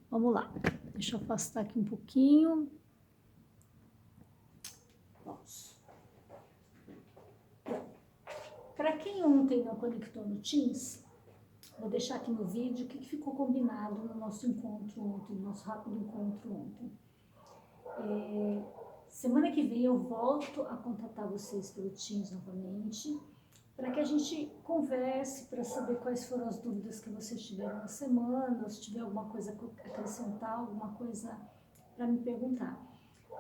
Vamos lá, deixa eu afastar aqui um pouquinho. Vamos. Para quem ontem não conectou no Teams, vou deixar aqui no vídeo o que ficou combinado no nosso encontro ontem, no nosso rápido encontro ontem. Semana que vem eu volto a contatar vocês pelo Teams novamente, para que a gente converse, para saber quais foram as dúvidas que vocês tiveram na semana, ou se tiver alguma coisa a acrescentar, alguma coisa para me perguntar.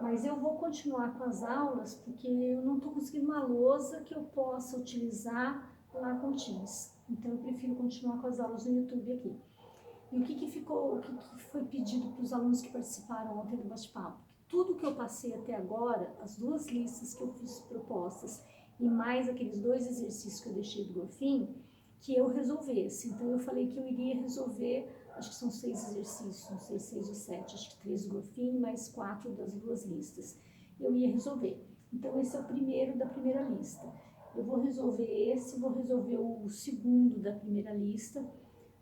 Mas eu vou continuar com as aulas, porque eu não estou conseguindo uma lousa que eu possa utilizar lá com o Teams. Então eu prefiro continuar com as aulas no YouTube aqui. E o que foi pedido para os alunos que participaram ontem do bate-papo? Tudo que eu passei até agora, as duas listas que eu fiz propostas e mais aqueles 2 exercícios que eu deixei do Grofin, que eu resolvesse. Então eu falei que eu iria resolver, acho que são 6 exercícios, não sei, 6 ou 7, acho que 3 do Grofin, mais 4 das 2 listas. Eu ia resolver. Então esse é o primeiro da primeira lista. Eu vou resolver esse, vou resolver o segundo da primeira lista.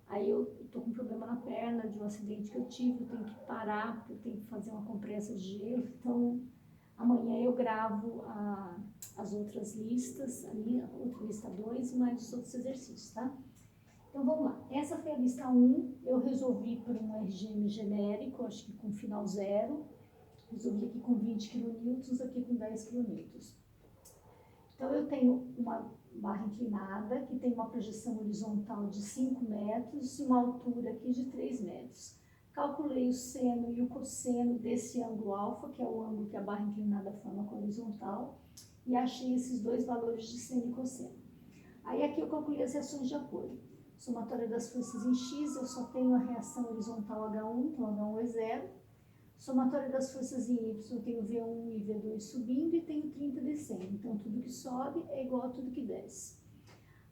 Aí eu tô com um problema na perna de um acidente que eu tive, eu tenho que parar, porque eu tenho que fazer uma compressa de gelo. Então, amanhã eu gravo as outras listas, a outra lista 2 e mais os outros exercícios, tá? Então, vamos lá. Essa foi a lista 1, eu resolvi por um RGM genérico, acho que com final 0. Resolvi aqui com 20 kN, aqui com 10 kN. Então, eu tenho uma barra inclinada, que tem uma projeção horizontal de 5 metros e uma altura aqui de 3 metros. Calculei o seno e o cosseno desse ângulo alfa, que é o ângulo que a barra inclinada forma com a horizontal, e achei esses 2 valores de seno e cosseno. Aí aqui eu calculei as reações de apoio. Somatória das forças em X, eu só tenho a reação horizontal H1, então H1 é 0. Somatória das forças em Y, eu tenho V1 e V2 subindo e tenho 30 descendo. Então, tudo que sobe é igual a tudo que desce.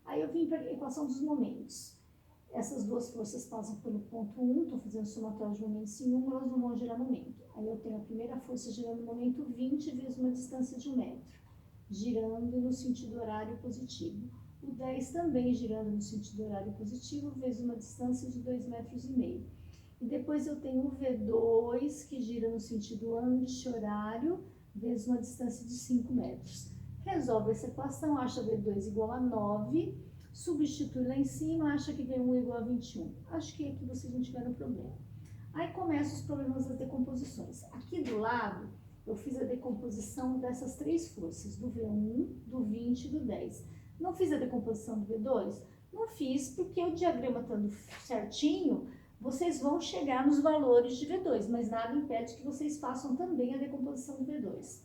Aí eu vim para a equação dos momentos. Essas 2 forças passam pelo ponto 1, estou fazendo somatória de momentos em 1, elas não vão gerar momento. Aí eu tenho a primeira força gerando momento 20 vezes uma distância de 1 metro, girando no sentido horário positivo. O 10 também girando no sentido horário positivo, vezes uma distância de 2,5 metros. E depois eu tenho o V2, que gira no sentido anti-horário, vezes uma distância de 5 metros. Resolve essa equação, acha V2 igual a 9, substitui lá em cima, acha que V1 igual a 21. Acho que aqui vocês não tiveram problema. Aí começam os problemas das decomposições. Aqui do lado, eu fiz a decomposição dessas 3 forças, do V1, do 20 e do 10. Não fiz a decomposição do V2? Não fiz, porque o diagrama estando certinho, vocês vão chegar nos valores de V2, mas nada impede que vocês façam também a decomposição do V2.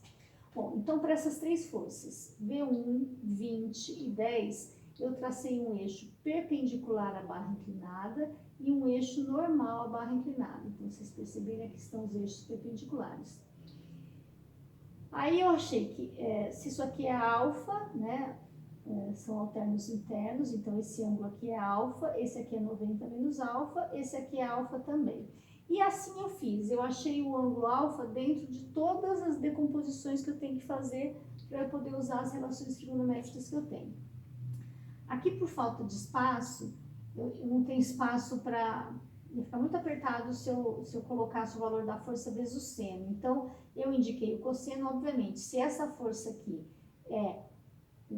Bom, então para essas 3 forças, V1, 20 e 10, eu tracei um eixo perpendicular à barra inclinada e um eixo normal à barra inclinada. Então, vocês perceberem, aqui estão os eixos perpendiculares. Aí eu achei que, se isso aqui é alfa, né, são alternos internos, então esse ângulo aqui é alfa, esse aqui é 90 menos alfa, esse aqui é alfa também. E assim eu fiz, eu achei o ângulo alfa dentro de todas as decomposições que eu tenho que fazer para eu poder usar as relações trigonométricas que eu tenho. Aqui, por falta de espaço, eu não tenho espaço para... Ia ficar muito apertado se eu colocasse o valor da força vezes o seno. Então, eu indiquei o cosseno, obviamente. Se essa força aqui é o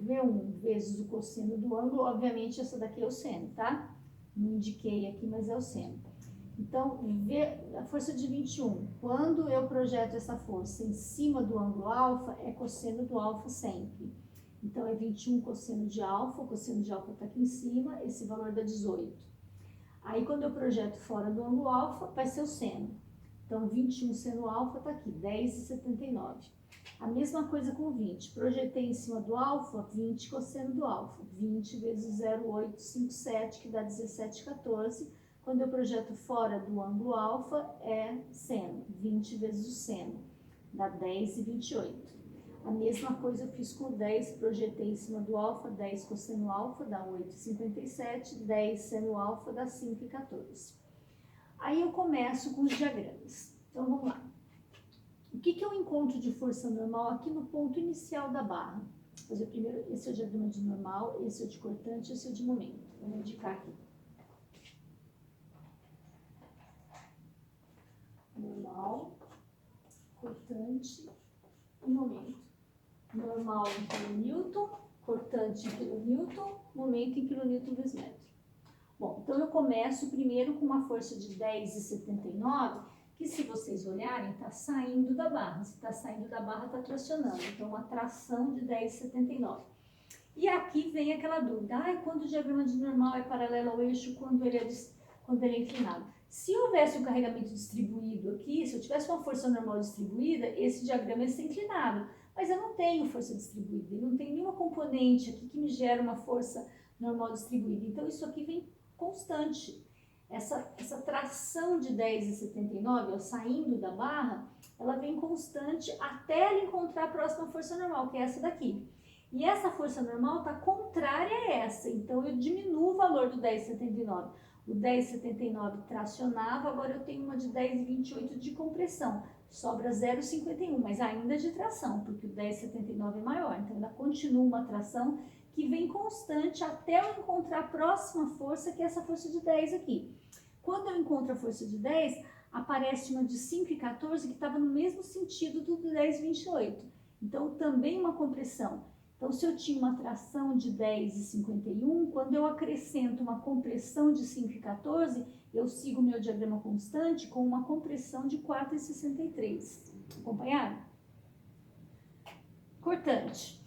V1 vezes o cosseno do ângulo, obviamente essa daqui é o seno, tá? Não indiquei aqui, mas é o seno. Então, a força de 21, quando eu projeto essa força em cima do ângulo alfa, é cosseno do alfa sempre. Então, é 21 cosseno de alfa, o cosseno de alfa está aqui em cima, esse valor dá 18. Aí, quando eu projeto fora do ângulo alfa, vai ser o seno. Então, 21 seno alfa está aqui, 10,79. A mesma coisa com 20. Projetei em cima do alfa, 20 cosseno do alfa. 20 vezes 0,857, que dá 17,14. Quando eu projeto fora do ângulo alfa, é seno. 20 vezes o seno, dá 10,28. A mesma coisa eu fiz com o 10, projetei em cima do alfa, 10 cosseno alfa dá 8,57, 10 seno alfa dá 5,14. Aí eu começo com os diagramas. Então, vamos lá. O que eu encontro de força normal aqui no ponto inicial da barra? Vou fazer primeiro, esse é o diagrama de normal, esse é o de cortante, esse é o de momento. Vamos indicar aqui. cortante e momento. Normal em quilonewton, cortante em quilonewton, momento em quilonewton vezes metro. Bom, então eu começo primeiro com uma força de 10,79, que se vocês olharem, está saindo da barra. Se está saindo da barra, está tracionando. Então, uma tração de 10,79. E aqui vem aquela dúvida. Quando o diagrama de normal é paralelo ao eixo, quando ele é inclinado? Se houvesse um carregamento distribuído aqui, se eu tivesse uma força normal distribuída, esse diagrama ia ser inclinado. Mas eu não tenho força distribuída, eu não tenho nenhuma componente aqui que me gera uma força normal distribuída. Então, isso aqui vem constante. Essa tração de 10,79, saindo da barra, ela vem constante até ela encontrar a próxima força normal, que é essa daqui. E essa força normal está contrária a essa, então eu diminuo o valor do 10,79. O 10,79 tracionava, agora eu tenho uma de 10,28 de compressão. Sobra 0,51, mas ainda de tração, porque o 10,79 é maior. Então, ainda continua uma tração que vem constante até eu encontrar a próxima força, que é essa força de 10 aqui. Quando eu encontro a força de 10, aparece uma de 5,14 que estava no mesmo sentido do 10,28. Então, também uma compressão. Então, se eu tinha uma tração de 10,51, quando eu acrescento uma compressão de 5,14, eu sigo o meu diagrama constante com uma compressão de 4,63. Acompanharam? Cortante.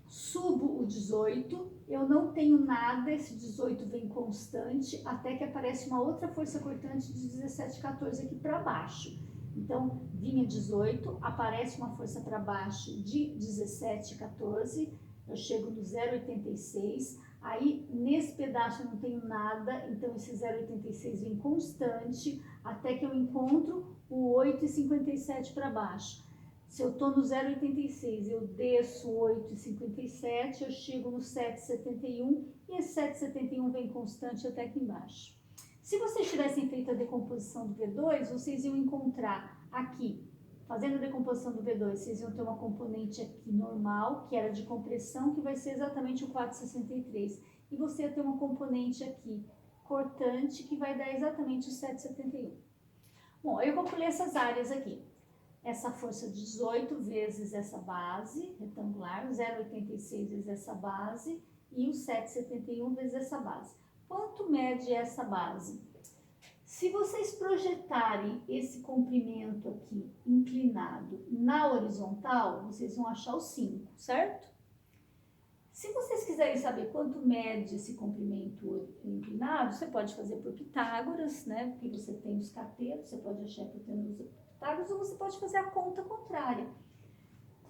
Subo o 18, eu não tenho nada, esse 18 vem constante, até que aparece uma outra força cortante de 17,14 aqui para baixo. Então, vinha 18, aparece uma força para baixo de 17,14, eu chego no 0,86, aí nesse pedaço eu não tenho nada, então esse 0,86 vem constante, até que eu encontro o 8,57 para baixo. Se eu estou no 0,86, eu desço 8,57, eu chego no 7,71 e esse 7,71 vem constante até aqui embaixo. Se vocês tivessem feito a decomposição do V2, vocês iam encontrar aqui, fazendo a decomposição do V2, vocês iam ter uma componente aqui normal, que era de compressão, que vai ser exatamente o 4,63. E você ia ter uma componente aqui cortante, que vai dar exatamente o 7,71. Bom, eu calculei essas áreas aqui. Essa força 18 vezes essa base retangular, 0,86 vezes essa base e o 7,71 vezes essa base. Quanto mede essa base? Se vocês projetarem esse comprimento aqui inclinado na horizontal, vocês vão achar o 5, certo? Se vocês quiserem saber quanto mede esse comprimento inclinado, você pode fazer por Pitágoras, né? Porque você tem os catetos, você pode achar a hipotenusa por Pitágoras, ou você pode fazer a conta contrária.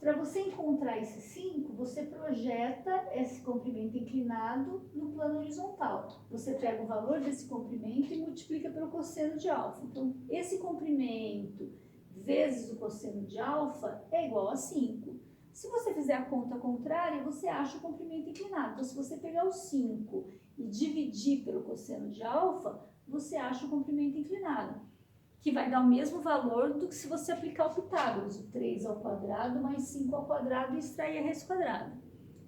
Para você encontrar esse 5, você projeta esse comprimento inclinado no plano horizontal. Você pega o valor desse comprimento e multiplica pelo cosseno de alfa. Então, esse comprimento vezes o cosseno de alfa é igual a 5. Se você fizer a conta contrária, você acha o comprimento inclinado. Então, se você pegar o 5 e dividir pelo cosseno de alfa, você acha o comprimento inclinado, que vai dar o mesmo valor do que se você aplicar o Pitágoras, o 3 ao quadrado mais 5 ao quadrado e extrair a raiz quadrada.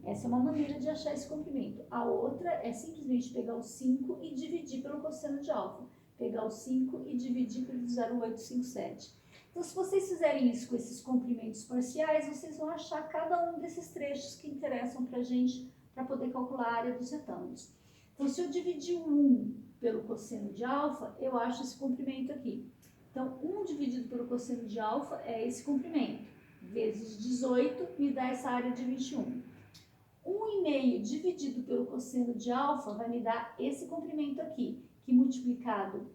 Essa é uma maneira de achar esse comprimento. A outra é simplesmente pegar o 5 e dividir pelo cosseno de alfa. Pegar o 5 e dividir pelo 0,857. Então, se vocês fizerem isso com esses comprimentos parciais, vocês vão achar cada um desses trechos que interessam para a gente, para poder calcular a área dos retângulos. Então, se eu dividir o 1 pelo cosseno de alfa, eu acho esse comprimento aqui. Então, 1 dividido pelo cosseno de alfa é esse comprimento, vezes 18 me dá essa área de 21. 1,5 dividido pelo cosseno de alfa vai me dar esse comprimento aqui, que multiplicado,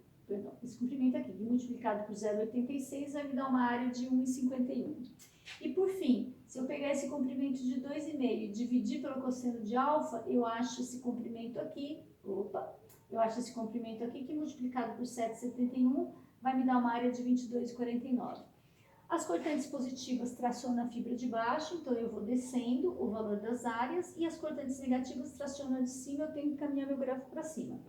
esse comprimento aqui, que multiplicado por 0,86 vai me dar uma área de 1,51. E por fim, se eu pegar esse comprimento de 2,5 e dividir pelo cosseno de alfa, eu acho esse comprimento aqui, que multiplicado por 7,71 vai me dar uma área de 22,49. As cortantes positivas tracionam a fibra de baixo, então eu vou descendo o valor das áreas, e as cortantes negativas tracionam a de cima, eu tenho que caminhar meu gráfico para cima.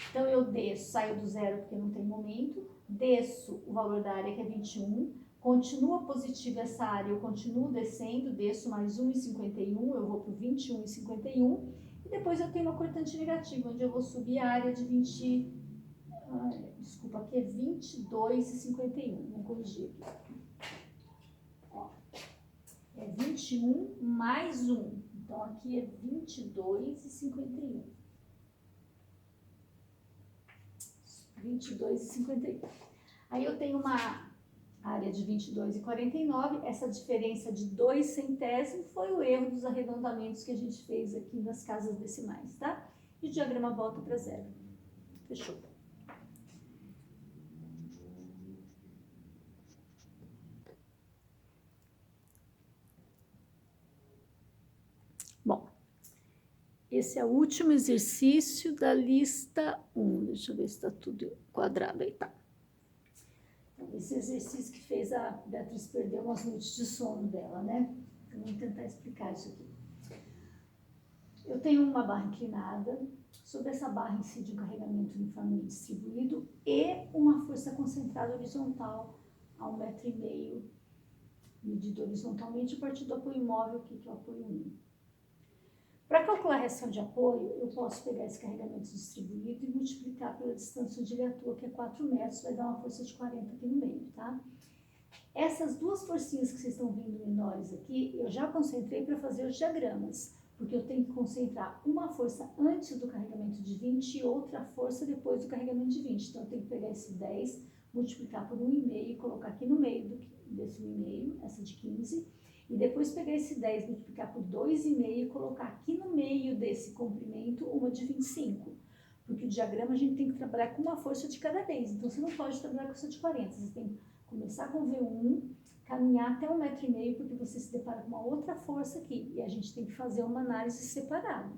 Então eu desço, saio do zero porque não tem momento, desço o valor da área que é 21, continua positiva essa área, eu continuo descendo, desço mais 1,51, eu vou para o 21,51, e depois eu tenho uma cortante negativa, onde eu vou subir a área de 20... desculpa, aqui é 22,51, vou corrigir aqui. é 21 mais 1. Então, aqui é 22,51. 22,51. Aí eu tenho uma área de 22,49. Essa diferença de 2 centésimos foi o erro dos arredondamentos que a gente fez aqui nas casas decimais, tá? E o diagrama volta para zero. Fechou. Bom, esse é o último exercício da lista 1. Deixa eu ver se está tudo quadrado aí, tá. Então, esse exercício que fez a Beatriz perder umas noites de sono dela, né? Então, vamos tentar explicar isso aqui. Eu tenho uma barra inclinada, sobre essa barra incide um carregamento uniformemente distribuído e uma força concentrada horizontal a 1,5 m, medida horizontalmente a partir do apoio móvel, que é o apoio 1. Para calcular a reação de apoio, eu posso pegar esse carregamento distribuído e multiplicar pela distância onde ele atua, que é 4 metros, vai dar uma força de 40 aqui no meio, tá? Essas duas forcinhas que vocês estão vendo menores aqui, eu já concentrei para fazer os diagramas, porque eu tenho que concentrar uma força antes do carregamento de 20 e outra força depois do carregamento de 20. Então, eu tenho que pegar esse 10, multiplicar por 1,5 e colocar aqui no meio desse 1,5, essa de 15, e depois pegar esse 10, multiplicar por 2,5 e colocar aqui no meio desse comprimento uma de 25. Porque o diagrama a gente tem que trabalhar com uma força de cada vez. Então, você não pode trabalhar com essa de 40. Você tem que começar com V1, caminhar até 1,5 m, porque você se depara com uma outra força aqui. E a gente tem que fazer uma análise separada.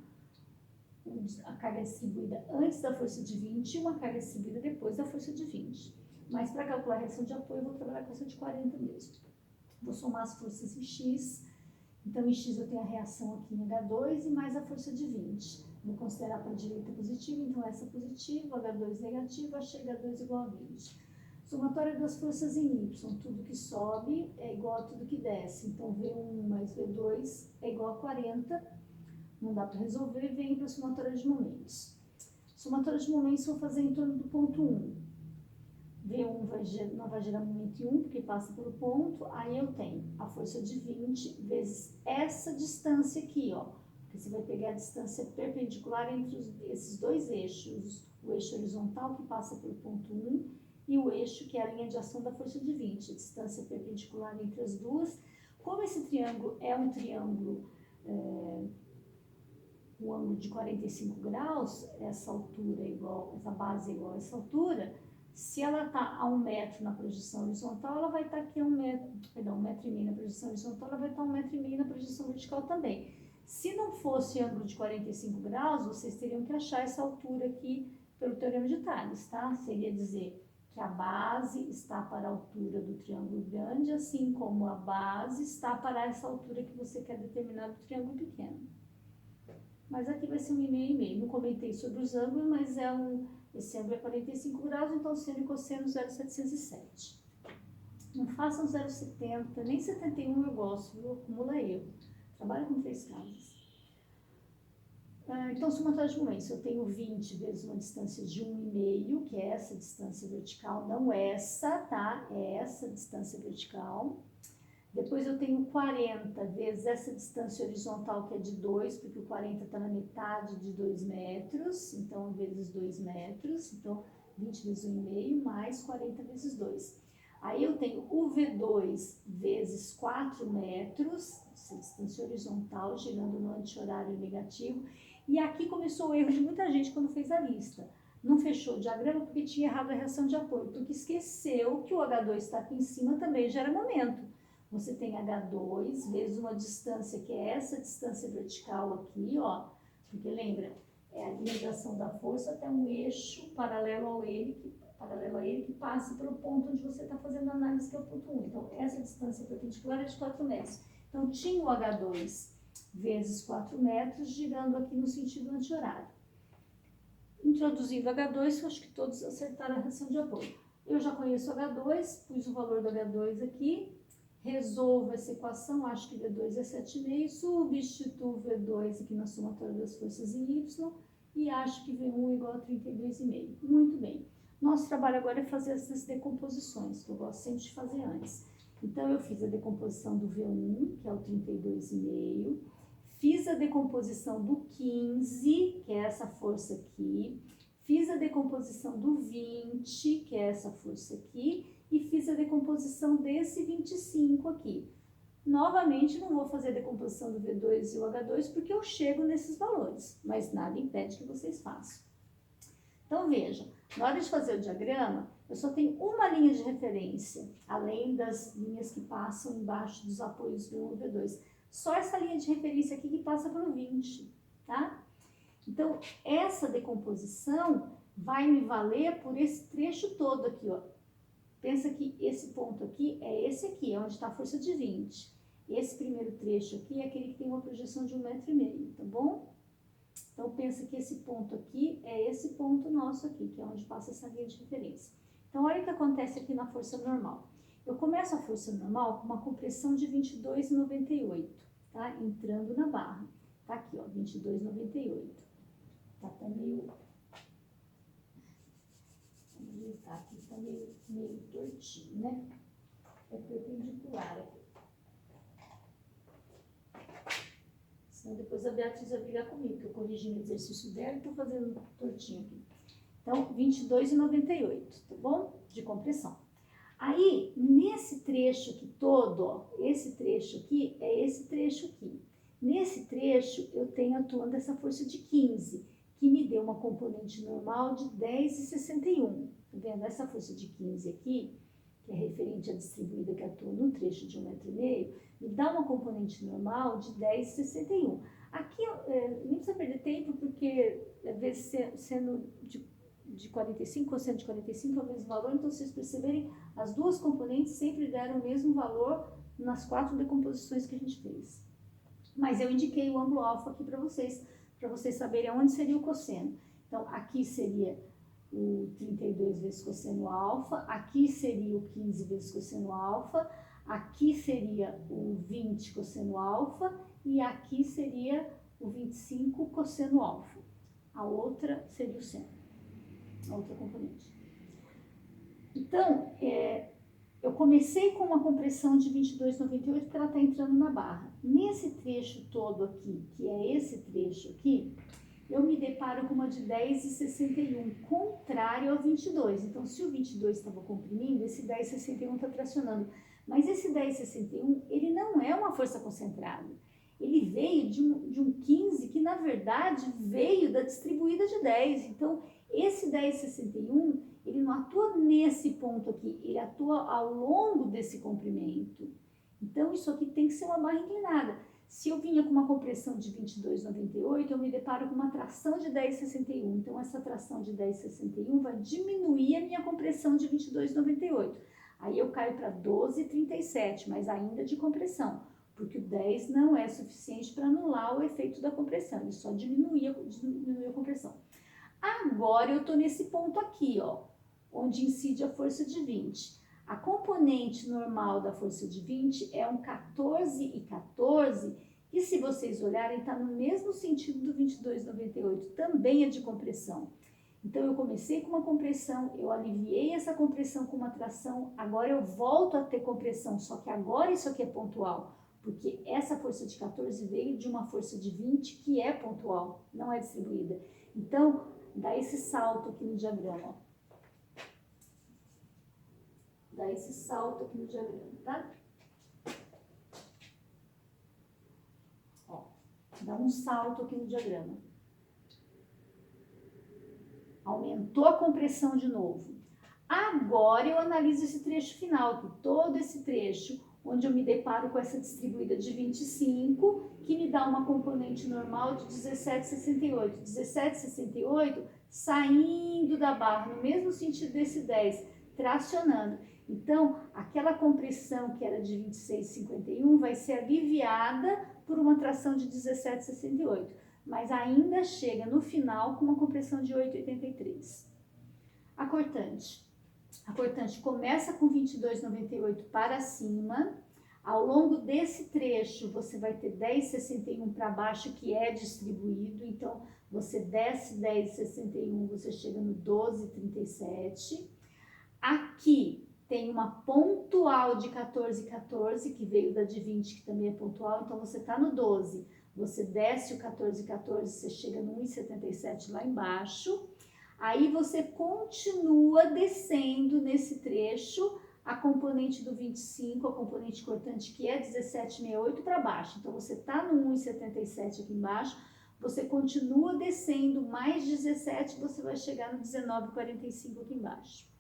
A carga distribuída antes da força de 20 e uma carga distribuída depois da força de 20. Mas para calcular a reação de apoio, eu vou trabalhar com essa de 40 mesmo. Vou somar as forças em X. Então, em X eu tenho a reação aqui em H2 e mais a força de 20. Vou considerar para a direita positiva, então essa positiva, H2 negativo, achei H2 igual a 20. Somatória das forças em Y, tudo que sobe é igual a tudo que desce. Então, V1 mais V2 é igual a 40. Não dá para resolver, vem para a somatória de momentos. Somatória de momentos vou fazer em torno do ponto 1. V1 não vai gerar momento em 1, porque passa pelo ponto. Aí eu tenho a força de 20 vezes essa distância aqui, ó. Porque você vai pegar a distância perpendicular entre esses dois eixos. O eixo horizontal, que passa pelo ponto 1, e o eixo, que é a linha de ação da força de 20. A distância perpendicular entre as duas. Como esse triângulo é um triângulo com ângulo de 45 graus, essa altura é igual, essa base é igual a essa altura. Se ela está a 1 metro na projeção horizontal, ela vai estar aqui a 1 metro, perdão, 1,5 m na projeção horizontal, ela vai estar a 1,5 m na projeção vertical também. Se não fosse ângulo de 45 graus, vocês teriam que achar essa altura aqui pelo teorema de Tales, tá? Seria dizer que a base está para a altura do triângulo grande, assim como a base está para essa altura que você quer determinar do triângulo pequeno. Mas aqui vai ser 1,5. Não comentei sobre os ângulos, mas esse ângulo é 45 graus, então seno e cosseno 0,707. Não façam 0,70, nem 71 eu gosto, viu? Acumula erro. Trabalho com 3 casas. Então, somatória de momentos, eu tenho 20 vezes uma distância de 1,5, que é essa distância vertical, não essa, tá? É essa distância vertical. Depois eu tenho 40 vezes essa distância horizontal, que é de 2, porque o 40 está na metade de 2 metros, então vezes 2 metros, então 20 vezes 1,5 mais 40 vezes 2. Aí eu tenho o V2 vezes 4 metros, essa distância horizontal, girando no anti-horário negativo. E aqui começou o erro de muita gente quando fez a lista. Não fechou o diagrama porque tinha errado a reação de apoio, porque esqueceu que o H2 está aqui em cima também gera momento. Você tem H2 vezes uma distância, que é essa distância vertical aqui, ó. Porque lembra, é a linha de ação da força até um eixo paralelo a ele que passa pelo ponto onde você está fazendo a análise, que é o ponto 1. Então, essa distância perpendicular é de 4 metros. Então, tinha o H2 vezes 4 metros, girando aqui no sentido anti-horário. Introduzindo H2, eu acho que todos acertaram a reação de apoio. Eu já conheço o H2, pus o valor do H2 aqui, resolvo essa equação, acho que V2 é 7,5, substituo V2 aqui na somatória das forças em Y e acho que V1 é igual a 32,5. Muito bem. Nosso trabalho agora é fazer essas decomposições, que eu gosto sempre de fazer antes. Então, eu fiz a decomposição do V1, que é o 32,5, fiz a decomposição do 15, que é essa força aqui, fiz a decomposição do 20, que é essa força aqui, e fiz a decomposição desse 25 aqui. Novamente, não vou fazer a decomposição do V2 e o H2, porque eu chego nesses valores, mas nada impede que vocês façam. Então, vejam, na hora de fazer o diagrama, eu só tenho uma linha de referência, além das linhas que passam embaixo dos apoios V1 e V2. Só essa linha de referência aqui que passa para o 20, tá? Então, essa decomposição vai me valer por esse trecho todo aqui, ó. Pensa que esse ponto aqui é esse aqui, é onde está a força de 20. Esse primeiro trecho aqui é aquele que tem uma projeção de 1,5 m, tá bom? Então, pensa que esse ponto aqui é esse ponto nosso aqui, que é onde passa essa linha de referência. Então, olha o que acontece aqui na força normal. Eu começo a força normal com uma compressão de 22,98, tá? Entrando na barra. Tá aqui, ó, 22,98. Tá até meio... Vamos ajeitar aqui, tá meio tortinho, né? É perpendicular aqui. Senão depois a Beatriz vai brigar comigo, que eu corrigi no exercício dela e tô fazendo tortinho aqui. Então, 22,98, tá bom? De compressão. Aí, nesse trecho aqui todo, ó, esse trecho aqui é esse trecho aqui. Nesse trecho, eu tenho atuando essa força de 15, que me deu uma componente normal de 10,61. Tá vendo? Essa força de 15 aqui, que é referente à distribuída que atua no trecho de 1,5 m, me dá uma componente normal de 10,61. Aqui, nem precisa perder tempo, porque, às vezes, sendo de 45 ou 145 é o mesmo valor, então, vocês perceberem, as duas componentes sempre deram o mesmo valor nas 4 decomposições que a gente fez. Mas eu indiquei o ângulo alfa aqui para vocês saberem onde seria o cosseno. Então, aqui seria o 32 vezes cosseno alfa, aqui seria o 15 vezes cosseno alfa, aqui seria o 20 cosseno alfa e aqui seria o 25 cosseno alfa. A outra seria o seno, a outra componente. Então, eu comecei com uma compressão de 22,98 porque ela está entrando na barra. Nesse trecho todo aqui, que é esse trecho aqui, eu me deparo com uma de 10,61, contrário ao 22. Então, se o 22 estava comprimindo, esse 10,61 está tracionando. Mas esse 10,61, ele não é uma força concentrada. Ele veio de um 15 que, na verdade, veio da distribuída de 10. Então, esse 10,61, ele não atua nesse ponto aqui, ele atua ao longo desse comprimento. Então, isso aqui tem que ser uma barra inclinada. Se eu vinha com uma compressão de 22,98, eu me deparo com uma tração de 10,61. Então, essa tração de 10,61 vai diminuir a minha compressão de 22,98. Aí eu caio para 12,37, mas ainda de compressão, porque o 10 não é suficiente para anular o efeito da compressão, ele só diminui a compressão. Agora eu estou nesse ponto aqui, ó, onde incide a força de 20. A componente normal da força de 20 é um 14,14, e se vocês olharem, está no mesmo sentido do 22,98, também é de compressão. Então, eu comecei com uma compressão, eu aliviei essa compressão com uma tração, agora eu volto a ter compressão, só que agora isso aqui é pontual, porque essa força de 14 veio de uma força de 20 que é pontual, não é distribuída. Então, dá esse salto aqui no diagrama, ó. Dá esse salto aqui no diagrama, tá? Ó, dá um salto aqui no diagrama. Aumentou a compressão de novo. Agora eu analiso esse trecho final, aqui, todo esse trecho, onde eu me deparo com essa distribuída de 25, que me dá uma componente normal de 17,68. 17,68 saindo da barra, no mesmo sentido desse 10, tracionando. Então, aquela compressão que era de 26,51 vai ser aliviada por uma tração de 17,68, mas ainda chega no final com uma compressão de 8,83. A cortante. A cortante começa com 22,98 para cima. Ao longo desse trecho, você vai ter 10,61 para baixo, que é distribuído. Então, você desce 10,61, você chega no 12,37. Aqui, tem uma pontual de 14, 14, que veio da de 20, que também é pontual, então você está no 12. Você desce o 14, 14, você chega no 1,77 lá embaixo. Aí você continua descendo nesse trecho a componente do 25, a componente cortante que é 17,68 para baixo. Então você está no 1,77 aqui embaixo, você continua descendo mais 17, você vai chegar no 19,45 aqui embaixo.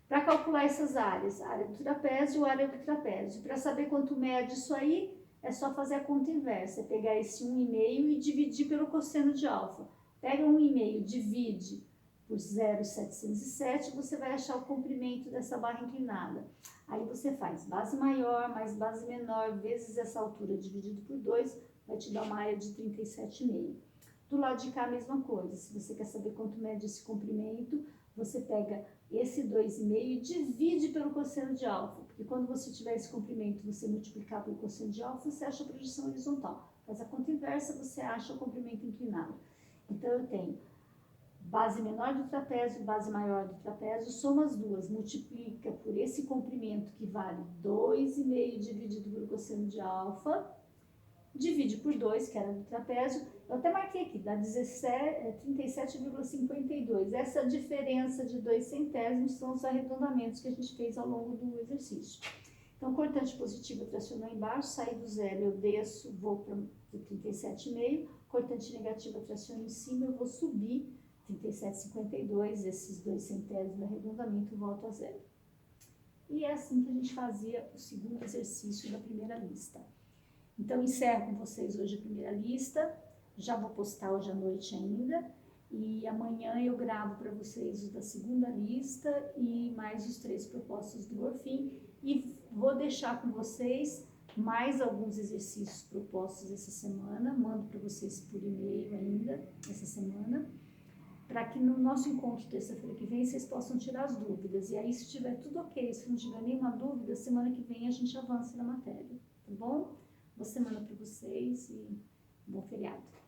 Para calcular essas áreas, área do trapézio e área do trapézio. Para saber quanto mede isso aí, é só fazer a conta inversa, é pegar esse 1,5 e dividir pelo cosseno de alfa. Pega 1,5, divide por 0,707, você vai achar o comprimento dessa barra inclinada. Aí você faz base maior mais base menor vezes essa altura dividido por 2, vai te dar uma área de 37,5. Do lado de cá a mesma coisa, se você quer saber quanto mede esse comprimento, você pega esse 2,5 e divide pelo cosseno de alfa, porque quando você tiver esse comprimento, você multiplicar pelo cosseno de alfa, você acha a projeção horizontal. Faz a conta inversa, você acha o comprimento inclinado. Então, eu tenho base menor do trapézio, base maior do trapézio, soma as duas, multiplica por esse comprimento que vale 2,5 dividido pelo cosseno de alfa, divide por 2, que era do trapézio, eu até marquei aqui, dá 37,52. Essa diferença de 2 centésimos são os arredondamentos que a gente fez ao longo do exercício. Então, cortante positivo tracionou embaixo, saí do zero, eu desço, vou para 37,5, cortante negativa traciona em cima, eu vou subir 37,52, esses 2 centésimos de arredondamento, volto a zero. E é assim que a gente fazia o segundo exercício da primeira lista. Então, encerro com vocês hoje a primeira lista, já vou postar hoje à noite ainda, e amanhã eu gravo para vocês o da segunda lista e mais os 3 propostos do Gorfim, e vou deixar com vocês mais alguns exercícios propostos essa semana, mando para vocês por e-mail ainda essa semana, para que no nosso encontro terça-feira que vem vocês possam tirar as dúvidas, e aí se tiver tudo ok, se não tiver nenhuma dúvida, semana que vem a gente avança na matéria, tá bom? Boa semana para vocês e bom feriado.